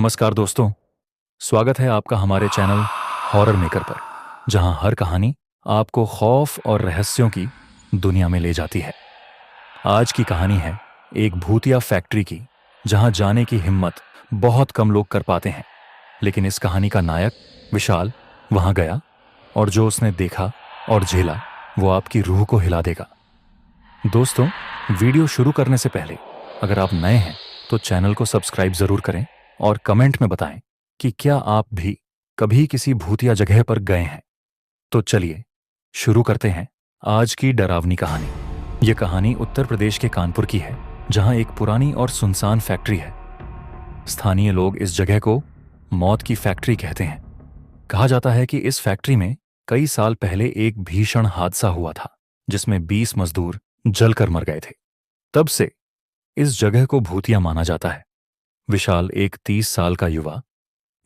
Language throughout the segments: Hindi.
नमस्कार दोस्तों, स्वागत है आपका हमारे चैनल हॉरर मेकर पर, जहां हर कहानी आपको खौफ और रहस्यों की दुनिया में ले जाती है। आज की कहानी है एक भूतिया फैक्ट्री की, जहां जाने की हिम्मत बहुत कम लोग कर पाते हैं। लेकिन इस कहानी का नायक विशाल वहां गया, और जो उसने देखा और झेला वो आपकी रूह को हिला देगा। दोस्तों, वीडियो शुरू करने से पहले अगर आप नए हैं तो चैनल को सब्सक्राइब जरूर करें और कमेंट में बताएं कि क्या आप भी कभी किसी भूतिया जगह पर गए हैं। तो चलिए शुरू करते हैं आज की डरावनी कहानी। यह कहानी उत्तर प्रदेश के कानपुर की है, जहां एक पुरानी और सुनसान फैक्ट्री है। स्थानीय लोग इस जगह को मौत की फैक्ट्री कहते हैं। कहा जाता है कि इस फैक्ट्री में कई साल पहले एक भीषण हादसा हुआ था, जिसमें 20 मजदूर जलकर मर गए थे। तब से इस जगह को भूतिया माना जाता है। विशाल एक 30 साल का युवा,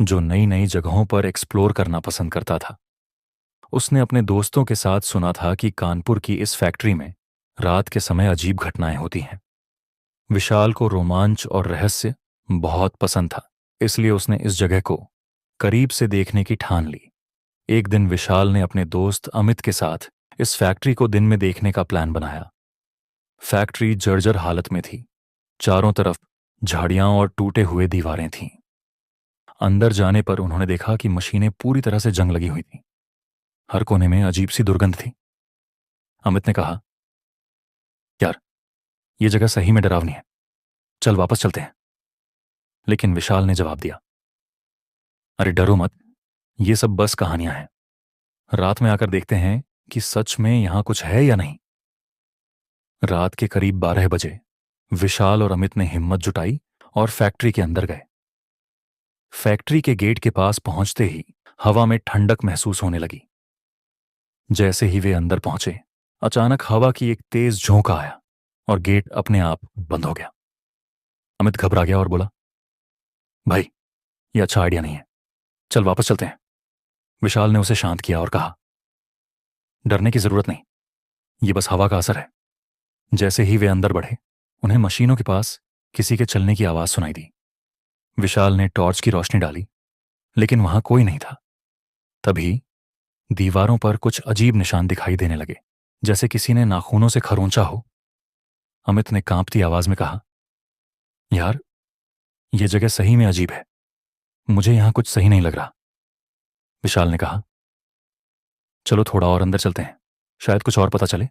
जो नई नई जगहों पर एक्सप्लोर करना पसंद करता था। उसने अपने दोस्तों के साथ सुना था कि कानपुर की इस फैक्ट्री में रात के समय अजीब घटनाएं होती हैं। विशाल को रोमांच और रहस्य बहुत पसंद था, इसलिए उसने इस जगह को करीब से देखने की ठान ली। एक दिन विशाल ने अपने दोस्त अमित के साथ इस फैक्ट्री को दिन में देखने का प्लान बनाया। फैक्ट्री जर्जर हालत में थी। चारों तरफ झाड़ियां और टूटे हुए दीवारें थीं। अंदर जाने पर उन्होंने देखा कि मशीनें पूरी तरह से जंग लगी हुई थीं। हर कोने में अजीब सी दुर्गंध थी। अमित ने कहा, यार, ये जगह सही में डरावनी है, चल वापस चलते हैं। लेकिन विशाल ने जवाब दिया, अरे डरो मत, ये सब बस कहानियां हैं। रात में आकर देखते हैं कि सच में यहां कुछ है या नहीं। रात के करीब 12 बजे विशाल और अमित ने हिम्मत जुटाई और फैक्ट्री के अंदर गए। फैक्ट्री के गेट के पास पहुंचते ही हवा में ठंडक महसूस होने लगी। जैसे ही वे अंदर पहुंचे, अचानक हवा की एक तेज झोंका आया और गेट अपने आप बंद हो गया। अमित घबरा गया और बोला, भाई, यह अच्छा आइडिया नहीं है, चल वापस चलते हैं। विशाल ने उसे शांत किया और कहा, डरने की जरूरत नहीं, यह बस हवा का असर है। जैसे ही वे अंदर बढ़े, उन्हें मशीनों के पास किसी के चलने की आवाज सुनाई दी। विशाल ने टॉर्च की रोशनी डाली, लेकिन वहां कोई नहीं था। तभी दीवारों पर कुछ अजीब निशान दिखाई देने लगे, जैसे किसी ने नाखूनों से खरोंचा हो। अमित ने कांपती आवाज में कहा, यार, यह जगह सही में अजीब है, मुझे यहां कुछ सही नहीं लग रहा। विशाल ने कहा, चलो थोड़ा और अंदर चलते हैं, शायद कुछ और पता चले।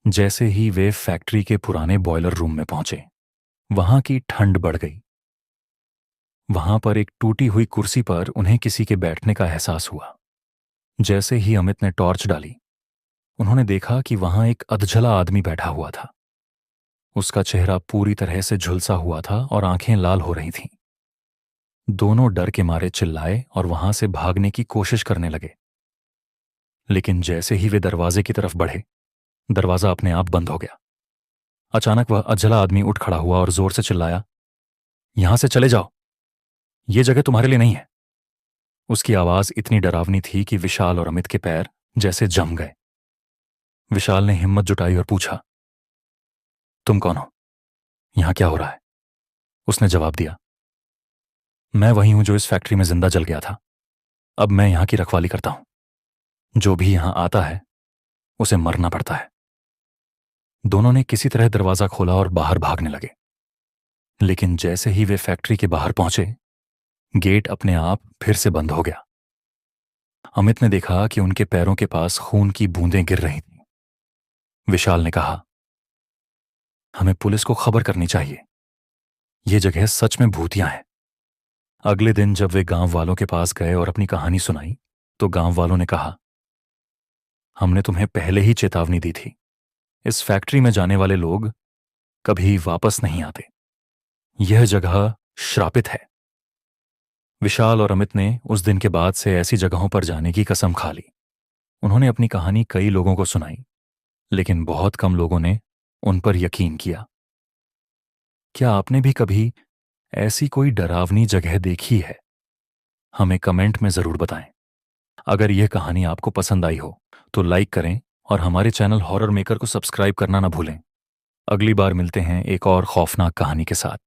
जैसे ही वे फैक्ट्री के पुराने बॉयलर रूम में पहुंचे, वहां की ठंड बढ़ गई। वहां पर एक टूटी हुई कुर्सी पर उन्हें किसी के बैठने का एहसास हुआ। जैसे ही अमित ने टॉर्च डाली, उन्होंने देखा कि वहां एक अधजला आदमी बैठा हुआ था। उसका चेहरा पूरी तरह से झुलसा हुआ था और आंखें लाल हो रही थीं। दोनों डर के मारे चिल्लाए और वहां से भागने की कोशिश करने लगे। लेकिन जैसे ही वे दरवाजे की तरफ बढ़े, दरवाजा अपने आप बंद हो गया। अचानक वह अधजला आदमी उठ खड़ा हुआ और जोर से चिल्लाया, यहां से चले जाओ, यह जगह तुम्हारे लिए नहीं है। उसकी आवाज इतनी डरावनी थी कि विशाल और अमित के पैर जैसे जम गए। विशाल ने हिम्मत जुटाई और पूछा, तुम कौन हो? यहां क्या हो रहा है? उसने जवाब दिया, मैं वही हूं जो इस फैक्ट्री में जिंदा जल गया था। अब मैं यहां की रखवाली करता हूं। जो भी यहां आता है उसे मरना पड़ता है। दोनों ने किसी तरह दरवाजा खोला और बाहर भागने लगे। लेकिन जैसे ही वे फैक्ट्री के बाहर पहुंचे, गेट अपने आप फिर से बंद हो गया। अमित ने देखा कि उनके पैरों के पास खून की बूंदें गिर रही थीं। विशाल ने कहा, हमें पुलिस को खबर करनी चाहिए, यह जगह सच में भूतिया है। अगले दिन जब वे गांव वालों के पास गए और अपनी कहानी सुनाई, तो गांव वालों ने कहा, हमने तुम्हें पहले ही चेतावनी दी थी, इस फैक्ट्री में जाने वाले लोग कभी वापस नहीं आते। यह जगह श्रापित है। विशाल और अमित ने उस दिन के बाद से ऐसी जगहों पर जाने की कसम खा ली। उन्होंने अपनी कहानी कई लोगों को सुनाई, लेकिन बहुत कम लोगों ने उन पर यकीन किया। क्या आपने भी कभी ऐसी कोई डरावनी जगह देखी है? हमें कमेंट में जरूर बताएं। अगर यह कहानी आपको पसंद आई हो तो लाइक करें और हमारे चैनल हॉरर मेकर को सब्सक्राइब करना ना भूलें। अगली बार मिलते हैं एक और खौफनाक कहानी के साथ।